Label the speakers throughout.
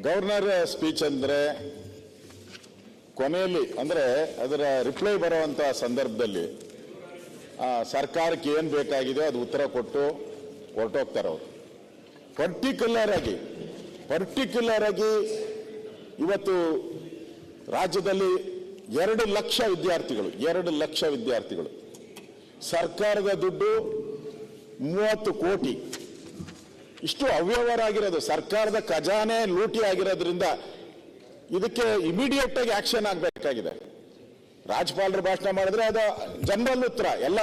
Speaker 1: Governor speech ಅಂದ್ರೆ ಕೊನೆಯಲ್ಲಿ ಅಂದ್ರೆ ಅದರ ರಿಪ್ಲೈ ಬರುವಂತ ಸಂದರ್ಭದಲ್ಲಿ ಸರ್ಕಾರಕ್ಕೆ ಏನ್ ಬೇಕಾಗಿದೆ ಅದು ಉತ್ತರ ಕೊಟ್ಟು ಹೊರಟೋಗ್ತಾರೆ ಅವರು. ಪರ್ಟಿಕ್ಯುಲರ್ ಆಗಿ ಇವತ್ತು ರಾಜ್ಯದಲ್ಲಿ 2 ಲಕ್ಷ ವಿದ್ಯಾರ್ಥಿಗಳು ಸರ್ಕಾರದ ದುಡ್ಡು 30 ಕೋಟಿ ಇಷ್ಟು ಅವ್ಯವಹಾರ ಆಗಿರೋದು, ಸರ್ಕಾರದ ಖಜಾನೆ ಲೂಟಿ ಆಗಿರೋದ್ರಿಂದ ಇದಕ್ಕೆ ಇಮಿಡಿಯೇಟ್ ಆಗಿ ಆಕ್ಷನ್ ಆಗಬೇಕಾಗಿದೆ. ರಾಜ್ಯಪಾಲರು ಭಾಷಣ ಮಾಡಿದ್ರೆ ಅದು ಜನರಲ್ ಉತ್ತರ, ಎಲ್ಲ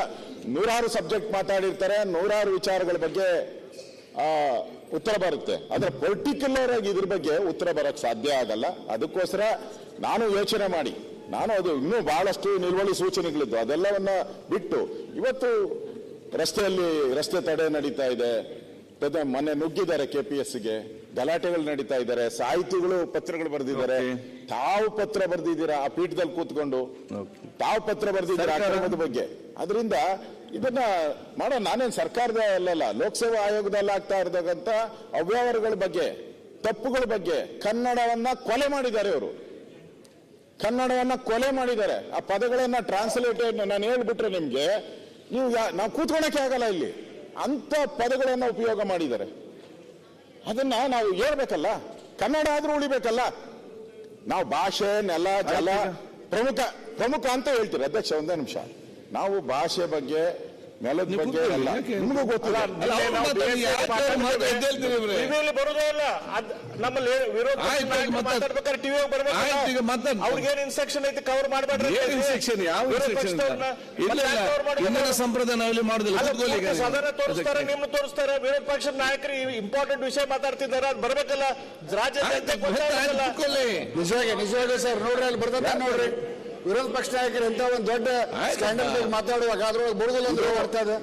Speaker 1: 100 ಸಬ್ಜೆಕ್ಟ್ ಮಾತಾಡಿರ್ತಾರೆ, 100 ವಿಚಾರಗಳ ಬಗ್ಗೆ ಉತ್ತರ ಬರುತ್ತೆ. ಆದ್ರೆ ಪರ್ಟಿಕ್ಯುಲರ್ ಆಗಿ ಇದ್ರ ಬಗ್ಗೆ ಉತ್ತರ ಬರಕ್ ಸಾಧ್ಯ ಆಗಲ್ಲ. ಅದಕ್ಕೋಸ್ಕರ ನಾನು ಯೋಚನೆ ಮಾಡಿ ಅದು ಇನ್ನೂ ಬಹಳಷ್ಟು ನಿಲುವಳಿ ಸೂಚನೆಗಳಿದ್ದು ಅದೆಲ್ಲವನ್ನ ಬಿಟ್ಟು ಇವತ್ತು ರಸ್ತೆ ತಡೆ ನಡೀತಾ ಇದೆ, ಮೊನ್ನೆ ನುಗ್ಗಿದ್ದಾರೆ KPSಗೆ, ಗಲಾಟೆಗಳು ನಡೀತಾ ಇದ್ದಾರೆ, ಸಾಹಿತಿಗಳು ಪತ್ರಗಳು ಬರೆದಿದ್ದಾರೆ, ತಾವು ಪತ್ರ ಬರೆದಿದ್ದೀರಾ ಆ ಪೀಠದಲ್ಲಿ ಕೂತ್ಕೊಂಡು, ತಾವು ಪತ್ರ ಬರೆದಿದ್ದೀರಾ ಅಕ್ರಮದ ಬಗ್ಗೆ. ಅದರಿಂದ ಇದನ್ನ ಮಾಡೋ ನಾನೇನು ಸರ್ಕಾರದ ಅಲ್ಲಲ್ಲ, ಲೋಕಸೇವಾ ಆಯೋಗದಲ್ಲಿ ಆಗ್ತಾ ಇರತಕ್ಕಂಥ ಅವ್ಯವಹಾರಗಳ ಬಗ್ಗೆ, ತಪ್ಪುಗಳ ಬಗ್ಗೆ, ಕನ್ನಡವನ್ನ ಕೊಲೆ ಮಾಡಿದ್ದಾರೆ ಇವರು, ಕನ್ನಡವನ್ನ ಕೊಲೆ ಮಾಡಿದ್ದಾರೆ. ಆ ಪದಗಳನ್ನ ಟ್ರಾನ್ಸ್ಲೇಟೆಡ್ ನಾನು ಹೇಳ್ಬಿಟ್ರೆ ನಿಮ್ಗೆ ನಾವು ಕೂತ್ಕೊಳಕ್ಕೆ ಆಗಲ್ಲ ಇಲ್ಲಿ, ಅಂತ ಪದಗಳನ್ನ ಉಪಯೋಗ ಮಾಡಿದ್ದಾರೆ. ಅದನ್ನ ನಾವು ಹೇಳ್ಬೇಕಲ್ಲ, ಕನ್ನಡ ಆದ್ರೂ ಉಳಿಬೇಕಲ್ಲ. ನಾವು ಭಾಷೆ, ನೆಲ, ಜಲ ಪ್ರಮುಖ ಅಂತ ಹೇಳ್ತೀವಿ. ಅಧ್ಯಕ್ಷ ಒಂದೇ ನಿಮಿಷ, ನಾವು ಭಾಷೆ ಬಗ್ಗೆ, ನೆಲದ ಬಗ್ಗೆ ಅಲ್ಲ, ನಿಮಗೂ ಗೊತ್ತಿಲ್ಲ.
Speaker 2: ಬರೋದೇ ಇಲ್ಲ ನಮ್ಮಲ್ಲಿ ವಿರೋಧ ಮಾತಾಡ್ಬೇಕಾದ್ರೆ ಟಿವಿ ಅವ್ರಿಗೇನು ಇನ್ಸ್ಟ್ರಕ್ಷನ್ ಐತಿ ಕವರ್ ಮಾಡಬೇಡ್ರಿ.
Speaker 3: ಸಂಪ್ರದಾಯ ನಾವೆಲ್ಲಿ ಮಾಡುದಿಲ್ಲ,
Speaker 2: ಸದನ ತೋರಿಸ್ತಾರೆ, ನಿಮ್ನ ತೋರಿಸ್ತಾರೆ. ವಿರೋಧ ಪಕ್ಷದ ನಾಯಕರು ಇಂಪಾರ್ಟೆಂಟ್ ವಿಷಯ ಮಾತಾಡ್ತಿದ್ದಾರೆ, ಅದು ಬರ್ಬೇಕಲ್ಲ.
Speaker 4: ನಿಜವಾಗಿ ಸರ್ ನೋಡ್ರಿ, ಅಲ್ಲಿ ಬರ್ತದೆ ನೋಡ್ರಿ, ವಿರೋಧ ಪಕ್ಷ ನಾಯಕರು ಅಂತ ಒಂದು ದೊಡ್ಡ ಸ್ಟ್ಯಾಂಡರ್ಡ್ ಮಾತಾಡುವಾಗ ಅದ್ರೊಳಗೆ ಬುಡದಲ್ಲ ಅಂದ್ರೆ ಬರ್ತದೆ.